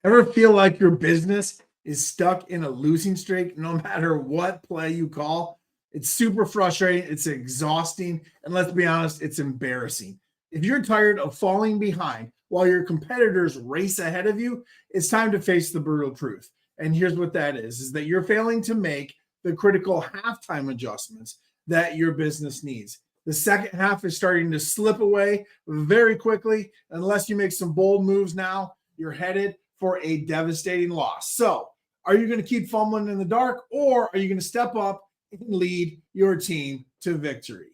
Ever feel like your business is stuck in a losing streak no matter what play you call? It's super frustrating, it's exhausting, and let's be honest, it's embarrassing. If you're tired of falling behind while your competitors race ahead of you, it's time to face the brutal truth. And here's what that is that you're failing to make the critical halftime adjustments that your business needs. The second half is starting to slip away very quickly. Unless you make some bold moves now, you're headed for a devastating loss. So, are you going to keep fumbling in the dark, or are you going to step up and lead your team to victory?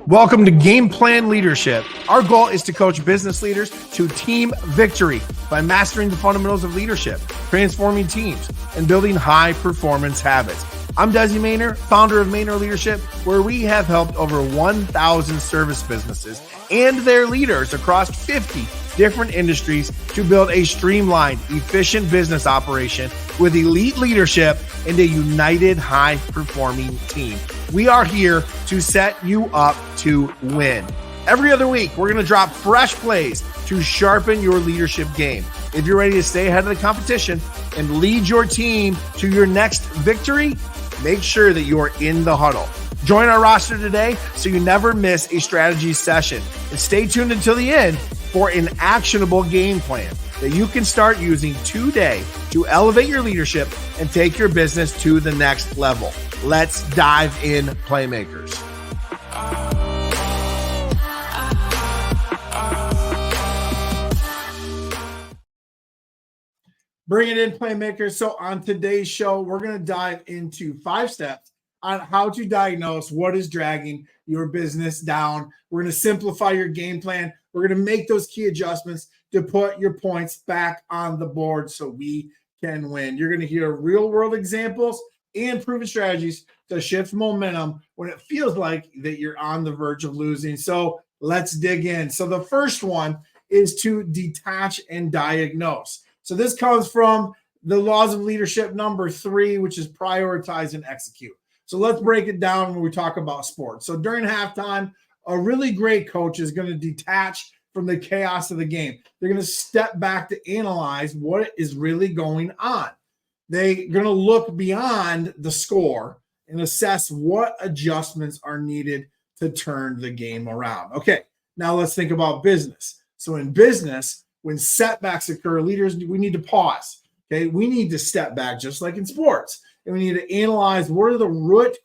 Welcome to Game Plan Leadership. Our goal is to coach business leaders to team victory by mastering the fundamentals of leadership, transforming teams, and building high-performance habits. I'm 𝗕𝗢𝗢𝗍𝗍, Mayner, founder of Mayner Leadership, where we have helped over 1,000 service businesses and their leaders across 50 different industries to build a streamlined, efficient business operation with elite leadership and a united, high-performing team. We are here to set you up to win. Every other week, we're going to drop fresh plays to sharpen your leadership game. If you're ready to stay ahead of the competition and lead your team to your next victory, make sure that you are in the huddle. Join our roster today so you never miss a strategy session. And stay tuned until the end for an actionable game plan that you can start using today to elevate your leadership and take your business to the next level. Let's dive in, Playmakers. Bring it in, Playmakers. So on today's show, we're going to dive into 5 steps on how to diagnose what is dragging your business down. We're going to simplify your game plan. We're going to make those key adjustments to put your points back on the board so we can win. You're going to hear real-world examples and proven strategies to shift momentum when it feels like that you're on the verge of losing. So let's dig in. So the first one is to detach and diagnose. So this comes from the laws of leadership number 3, which is prioritize and execute. So let's break it down when we talk about sports. So during halftime, a really great coach is going to detach from the chaos of the game. They're going to step back to analyze what is really going on. They're going to look beyond the score and assess what adjustments are needed to turn the game around. Okay, now let's think about business. So in business, when setbacks occur, leaders, we need to pause. Okay, we need to step back just like in sports. And we need to analyze what are the root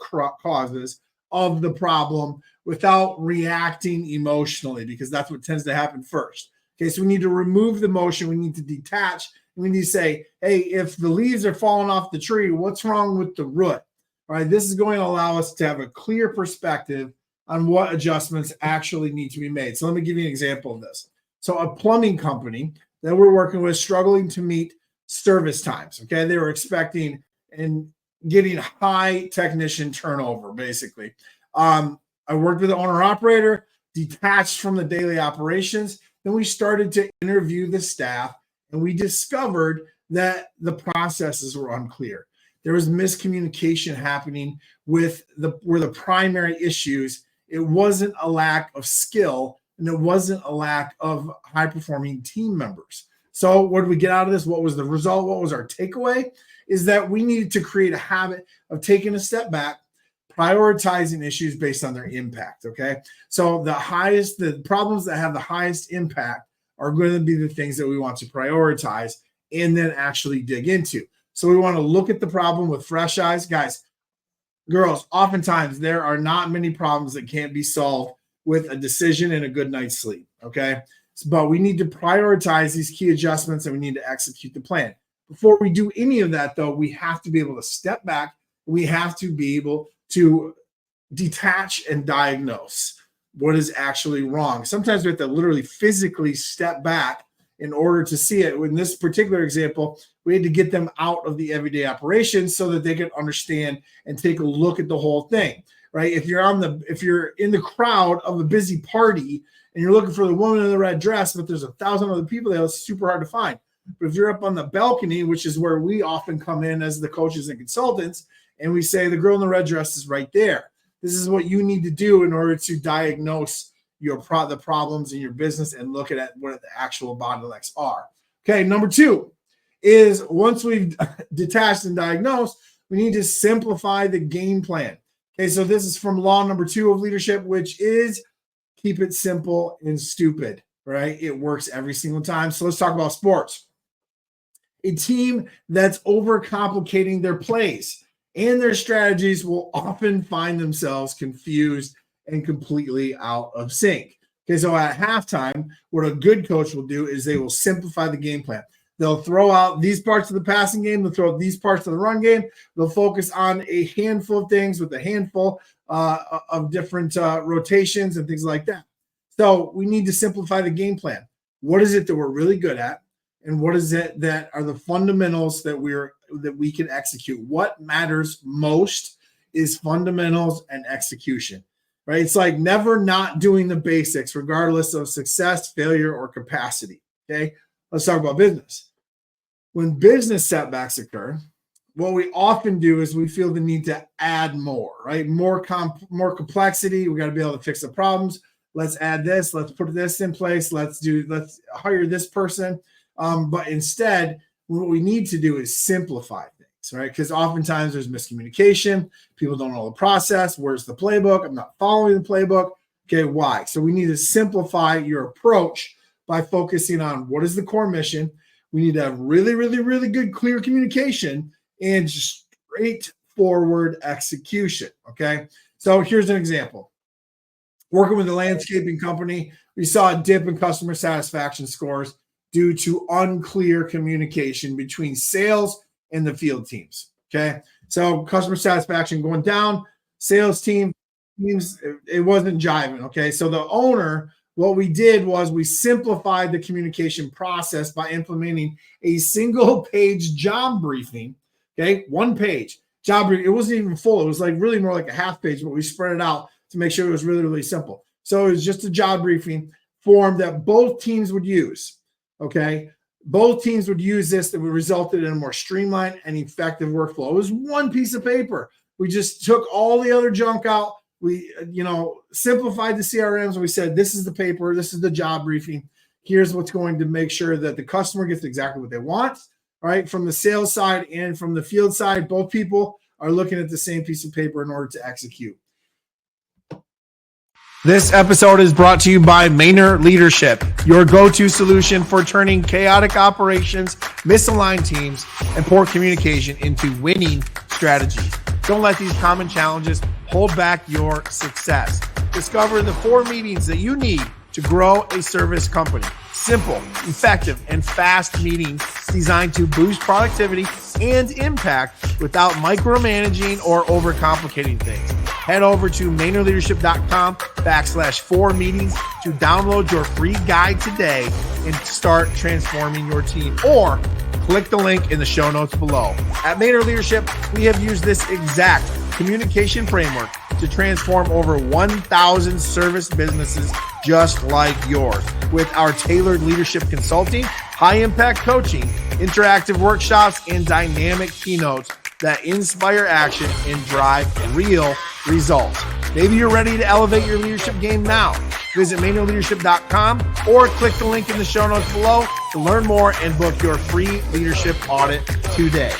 causes of the problem without reacting emotionally, because that's what tends to happen first. Okay, so we need to remove the emotion. We need to detach. We need to say, hey, if the leaves are falling off the tree, what's wrong with the root? All right, this is going to allow us to have a clear perspective on what adjustments actually need to be made. So let me give you an example of this. So a plumbing company that we're working with struggling to meet service times. Okay, they were expecting and getting high technician turnover, basically. I worked with the owner operator, detached from the daily operations. Then we started to interview the staff, and we discovered that the processes were unclear. There was miscommunication happening with where the primary issues. It wasn't a lack of skill, and it wasn't a lack of high-performing team members. So what did we get out of this? What was the result? What was our takeaway? Is that we needed to create a habit of taking a step back, prioritizing issues based on their impact, okay? So the problems that have the highest impact are going to be the things that we want to prioritize and then actually dig into. So we want to look at the problem with fresh eyes. Guys, girls, oftentimes there are not many problems that can't be solved with a decision and a good night's sleep, okay? But we need to prioritize these key adjustments and we need to execute the plan. Before we do any of that, though, we have to be able to step back. We have to be able to detach and diagnose what is actually wrong. Sometimes we have to literally physically step back in order to see it. In this particular example, we had to get them out of the everyday operations so that they could understand and take a look at the whole thing, right? If you're in the crowd of a busy party and you're looking for the woman in the red dress, but there's 1,000 other people there, it's super hard to find. But if you're up on the balcony, which is where we often come in as the coaches and consultants, and we say the girl in the red dress is right there. This is what you need to do in order to diagnose the problems in your business and look at what the actual bottlenecks are. Okay, number 2 is once we've detached and diagnosed, we need to simplify the game plan. Okay, so this is from law number 2 of leadership, which is keep it simple and stupid, right? It works every single time. So let's talk about sports. A team that's overcomplicating their plays and their strategies will often find themselves confused and completely out of sync. Okay, so at halftime, what a good coach will do is they will simplify the game plan. They'll throw out these parts of the passing game. They'll throw out these parts of the run game. They'll focus on a handful of things with a handful of different rotations and things like that. So we need to simplify the game plan. What is it that we're really good at? And what is it that are the fundamentals that we can execute? What matters most is fundamentals and execution, right? It's like never not doing the basics, regardless of success, failure, or capacity, okay? Let's talk about business. When business setbacks occur, what we often do is we feel the need to add more, right? More complexity. We got to be able to fix the problems. Let's add this. Let's put this in place. Let's hire this person. But instead, what we need to do is simplify things, right? Because oftentimes there's miscommunication. People don't know the process. Where's the playbook? I'm not following the playbook. Okay, why? So we need to simplify your approach by focusing on what is the core mission. We need to have really, really, really good, clear communication and straightforward execution, okay? So here's an example. Working with a landscaping company, we saw a dip in customer satisfaction scores due to unclear communication between sales and the field teams, okay? So customer satisfaction going down, sales teams, it wasn't jiving, okay? So the owner, what we did was we simplified the communication process by implementing a single-page job briefing, okay? 1 page job briefing. It wasn't even full. It was like really more like a half page, but we spread it out to make sure it was really, really simple. So it was just a job briefing form that both teams would use, okay? Both teams would use this that would result in a more streamlined and effective workflow. It was 1 piece of paper. We just took all the other junk out. We, simplified the CRMs. We said, this is the paper. This is the job briefing. Here's what's going to make sure that the customer gets exactly what they want, right? From the sales side and from the field side, both people are looking at the same piece of paper in order to execute. This episode is brought to you by Mayner Leadership, your go-to solution for turning chaotic operations, misaligned teams, and poor communication into winning strategies. Don't let these common challenges hold back your success. Discover the 4 meetings that you need to grow a service company. Simple, effective, and fast meetings designed to boost productivity and impact without micromanaging or overcomplicating things. Head over to maynerleadership.com/4 meetings to download your free guide today and start transforming your team. Or click the link in the show notes below. At Mayner Leadership, we have used this exact communication framework to transform over 1,000 service businesses just like yours. With our tailored leadership consulting, high-impact coaching, interactive workshops, and dynamic keynotes that inspire action and drive real results. Maybe you're ready to elevate your leadership game now. Visit maynerleadership.com or click the link in the show notes below to learn more and book your free leadership audit today.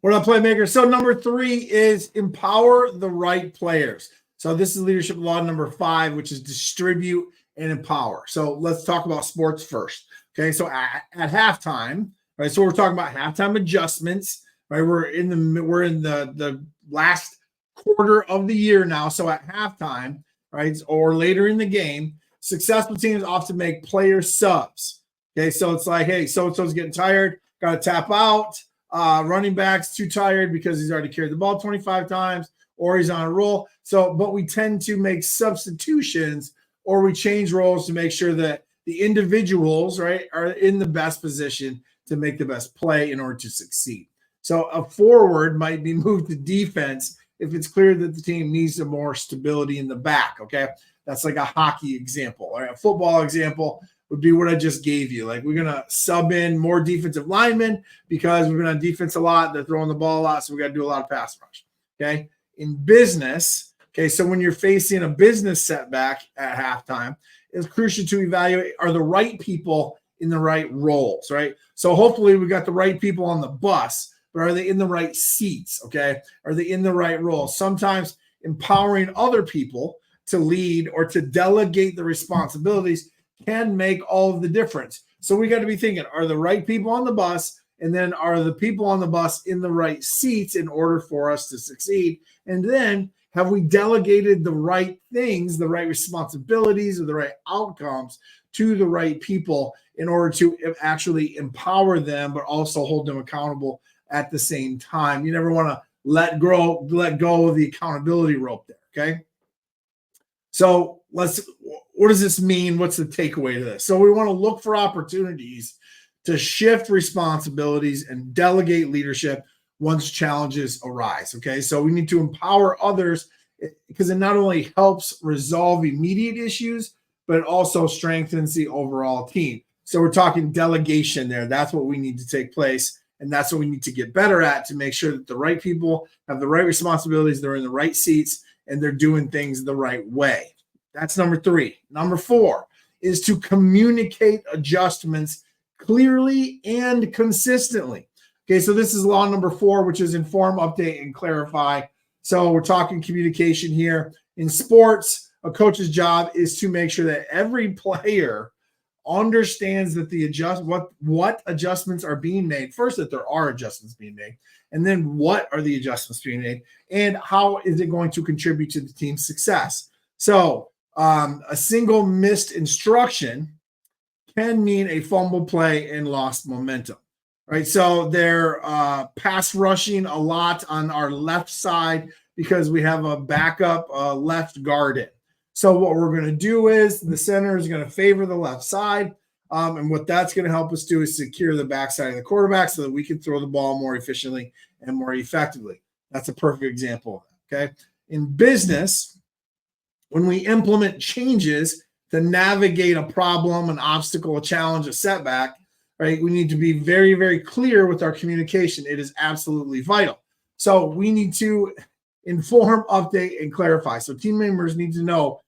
What up, Playmakers? So number 3 is empower the right players. So this is leadership law number 5, which is distribute and empower. So let's talk about sports first. Okay, so at halftime, right? So we're talking about halftime adjustments, right? We're in the last quarter of the year now. So at halftime, right, or later in the game, successful teams often make player subs. Okay, so it's like, hey, so-and-so's getting tired, got to tap out. Running back's too tired because he's already carried the ball 25 times or he's on a roll. So, but we tend to make substitutions or we change roles to make sure that the individuals, right, are in the best position to make the best play in order to succeed. So a forward might be moved to defense if it's clear that the team needs some more stability in the back, okay? That's like a hockey example. All right, a football example would be what I just gave you. Like, we're going to sub in more defensive linemen because we're going to defense a lot. They're throwing the ball a lot, so we got to do a lot of pass rush, okay? In business, Okay, so when you're facing a business setback at halftime, it's crucial to evaluate, are the right people in the right roles, right? So hopefully we got the right people on the bus, but are they in the right seats? Okay, are they in the right roles? Sometimes empowering other people to lead or to delegate the responsibilities can make all of the difference. So we got to be thinking, are the right people on the bus? And then are the people on the bus in the right seats in order for us to succeed? And then have we delegated the right things, the right responsibilities, or the right outcomes to the right people in order to actually empower them, but also hold them accountable at the same time? You never want to let go of the accountability rope there, okay? So what does this mean? What's the takeaway to this? So we want to look for opportunities to shift responsibilities and delegate leadership once challenges arise, okay? So we need to empower others because it not only helps resolve immediate issues, but it also strengthens the overall team. So we're talking delegation there. That's what we need to take place. And that's what we need to get better at to make sure that the right people have the right responsibilities, they're in the right seats, and they're doing things the right way. That's number 3. Number 4 is to communicate adjustments clearly and consistently. Okay, so this is law number 4, which is inform, update, and clarify. So we're talking communication here. In sports, a coach's job is to make sure that every player understands that what adjustments are being made. First, that there are adjustments being made, and then what are the adjustments being made, and how is it going to contribute to the team's success. So a single missed instruction can mean a fumble play and lost momentum, right? So they're pass rushing a lot on our left side because we have a backup left guard in. So what we're going to do is the center is going to favor the left side. And what that's going to help us do is secure the backside of the quarterback so that we can throw the ball more efficiently and more effectively. That's a perfect example of that, okay? In business, when we implement changes to navigate a problem, an obstacle, a challenge, a setback, right, we need to be very, very clear with our communication. It is absolutely vital. So we need to inform, update, and clarify. So team members need to know,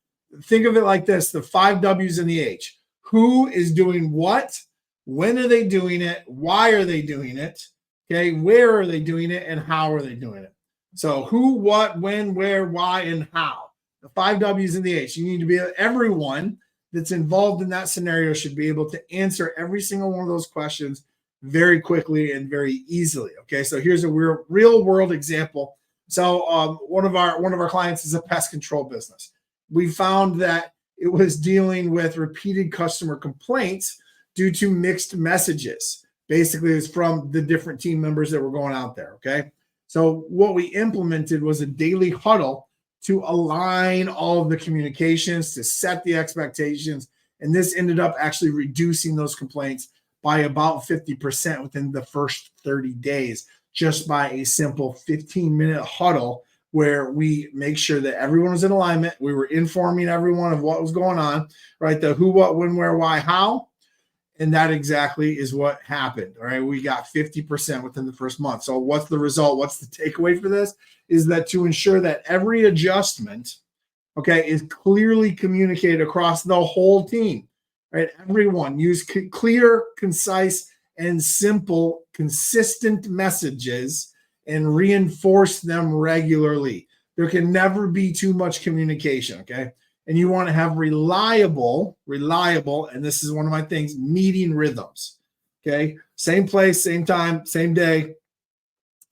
think of it like this, the 5 W's and the H. Who is doing what? When are they doing it? Why are they doing it? Okay, where are they doing it? And how are they doing it? So who, what, when, where, why, and how. The 5 W's and the H. You need to be, everyone that's involved in that scenario should be able to answer every single one of those questions very quickly and very easily. Okay, so here's a real world example. So one of our clients is a pest control business. We found that it was dealing with repeated customer complaints due to mixed messages. Basically, it's from the different team members that were going out there, okay? So what we implemented was a daily huddle to align all of the communications, to set the expectations, and this ended up actually reducing those complaints by about 50% within the first 30 days, just by a simple 15-minute huddle where we make sure that everyone was in alignment. We were informing everyone of what was going on, right? The who, what, when, where, why, how. And that exactly is what happened. All right. We got 50% within the first month. So what's the result? What's the takeaway for this? Is that to ensure that every adjustment, okay, is clearly communicated across the whole team, right? Everyone use clear, concise, and simple, consistent messages and reinforce them regularly. There can never be too much communication, okay? And you want to have reliable, and this is one of my things, meeting rhythms, okay? Same place, same time, same day,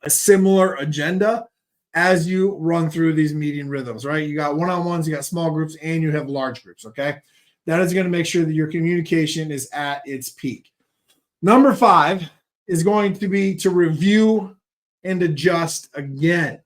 a similar agenda as you run through these meeting rhythms, right? You got one-on-ones, you got small groups, and you have large groups, okay? That is going to make sure that your communication is at its peak. Number 5 is going to be to review and adjust again.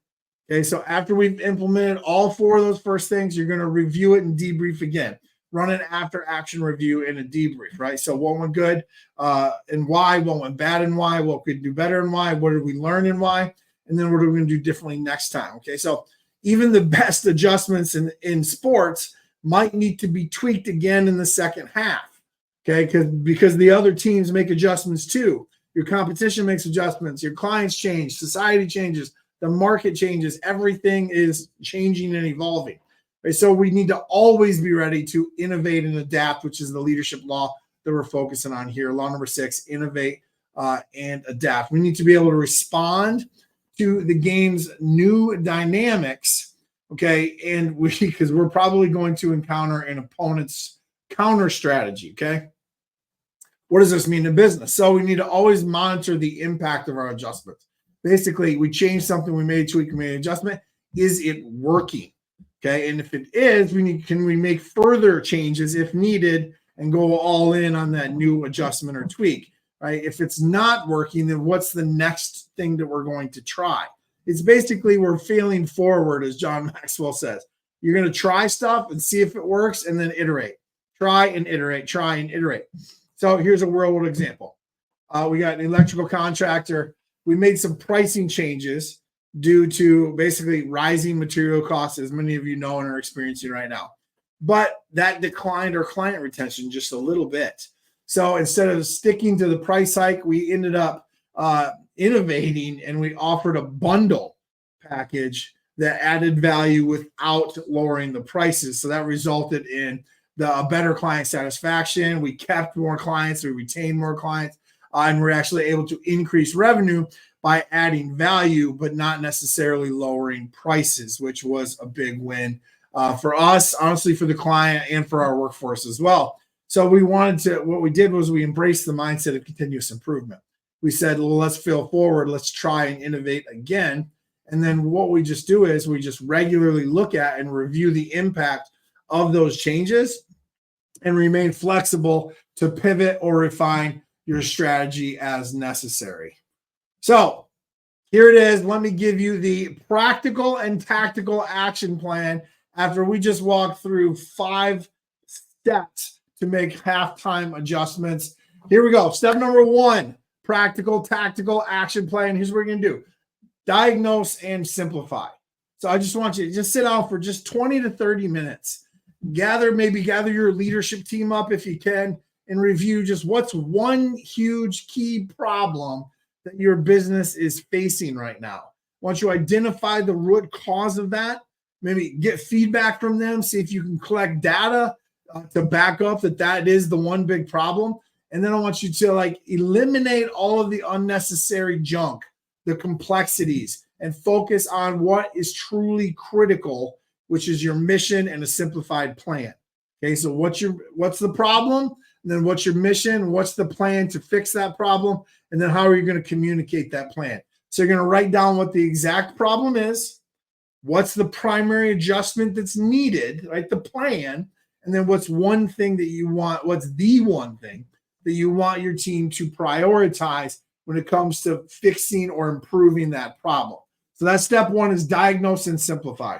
Okay, so after we've implemented all 4 of those first things, you're going to review it and debrief again. Run an after action review and a debrief, right? So what went good and why, what went bad and why, what could do better and why, what did we learn and why, and then what are we going to do differently next time, okay? So even the best adjustments in sports might need to be tweaked again in the second half, okay? Because the other teams make adjustments too. Your competition makes adjustments. Your clients change. Society changes. The market changes. Everything is changing and evolving. Right? So we need to always be ready to innovate and adapt, which is the leadership law that we're focusing on here. Law number 6, innovate and adapt. We need to be able to respond to the game's new dynamics, okay? And because we're probably going to encounter an opponent's counter strategy, okay? What does this mean in business? So we need to always monitor the impact of our adjustments. Basically, we changed something, we made a tweak, we made an adjustment. Is it working? Okay, and if it is, can we make further changes if needed and go all in on that new adjustment or tweak, right? If it's not working, then what's the next thing that we're going to try? It's basically we're failing forward, as John Maxwell says. You're going to try stuff and see if it works and then iterate. Try and iterate, try and iterate. So here's a real world example. We got an electrical contractor. We made some pricing changes due to basically rising material costs, as many of you know and are experiencing right now. But that declined our client retention just a little bit. So instead of sticking to the price hike, we ended up innovating, and we offered a bundle package that added value without lowering the prices. So that resulted in a better client satisfaction. We kept more clients, we retained more clients, and we're actually able to increase revenue by adding value, but not necessarily lowering prices, which was a big win for us, honestly, for the client and for our workforce as well. So what we did was we embraced the mindset of continuous improvement. We said, well, let's fail forward. Let's try and innovate again. And then what we just do is we just regularly look at and review the impact of those changes and remain flexible to pivot or refine your strategy as necessary. So here it is. Let me give you the practical and tactical action plan after we just walked through 5 steps to make halftime adjustments. Here we go. Step number 1, practical, tactical action plan. Here's what we're going to do. Diagnose and simplify. So I just want you to just sit down for just 20 to 30 minutes. Gather your leadership team up if you can and review just what's one huge key problem that your business is facing right now. Once you identify the root cause of that, maybe get feedback from them, see if you can collect data to back up that is the one big problem. And then I want you to eliminate all of the unnecessary junk, the complexities, and focus on what is truly critical, which is your mission and a simplified plan. Okay, so what's the problem? And then what's your mission? What's the plan to fix that problem? And then how are you going to communicate that plan? So you're going to write down what the exact problem is, what's the primary adjustment that's needed, right? The plan, and then what's the one thing that you want your team to prioritize when it comes to fixing or improving that problem. So that's step 1 is diagnose and simplify.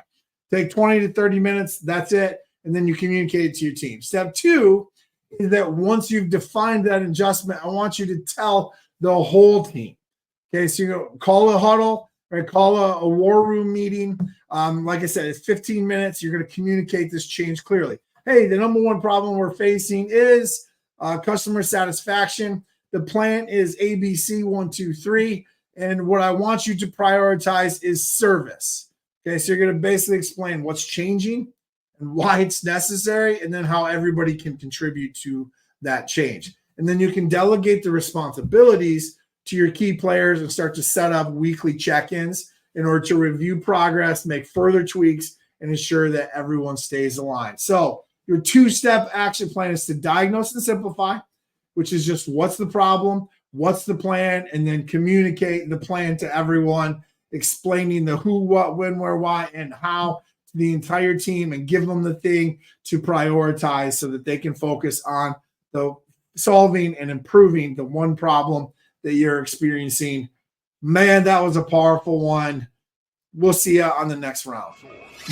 Take 20 to 30 minutes, that's it, and then you communicate it to your team. Step 2 is that once you've defined that adjustment, I want you to tell the whole team. Okay, so you call a huddle, or call a war room meeting. Like I said, it's 15 minutes. You're going to communicate this change clearly. Hey, the number 1 problem we're facing is customer satisfaction. The plan is ABC 1, 2, 3, and what I want you to prioritize is service. Okay, so you're going to basically explain what's changing and why it's necessary, and then how everybody can contribute to that change. And then you can delegate the responsibilities to your key players and start to set up weekly check-ins in order to review progress, make further tweaks, and ensure that everyone stays aligned. So your 2-step action plan is to diagnose and simplify, which is just what's the problem, what's the plan, and then communicate the plan to everyone, explaining the who, what, when, where, why, and how to the entire team, and give them the thing to prioritize so that they can focus on the solving and improving the one problem that you're experiencing. Man, that was a powerful one. We'll see you on the next round.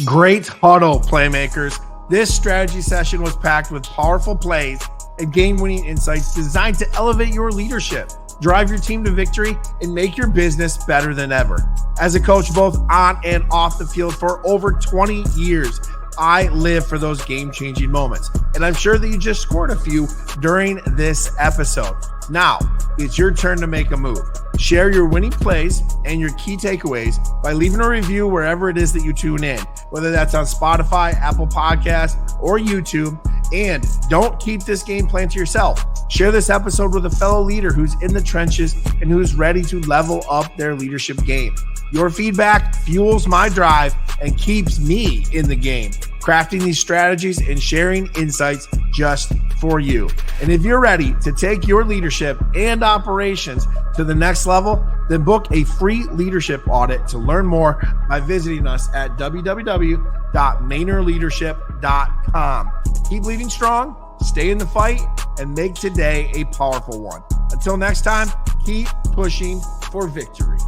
Great huddle, playmakers. This strategy session was packed with powerful plays and game-winning insights designed to elevate your leadership, drive your team to victory, and make your business better than ever. As a coach both on and off the field for over 20 years, I live for those game-changing moments, and I'm sure that you just scored a few during this episode. Now, it's your turn to make a move. Share your winning plays and your key takeaways by leaving a review wherever it is that you tune in, whether that's on Spotify, Apple Podcasts, or YouTube. And don't keep this game plan to yourself. Share this episode with a fellow leader who's in the trenches and who's ready to level up their leadership game. Your feedback fuels my drive and keeps me in the game, crafting these strategies and sharing insights just for you. And if you're ready to take your leadership and operations to the next level, then book a free leadership audit to learn more by visiting us at www.maynerleadership.com. Keep leading strong, stay in the fight, and make today a powerful one. Until next time, keep pushing for victory.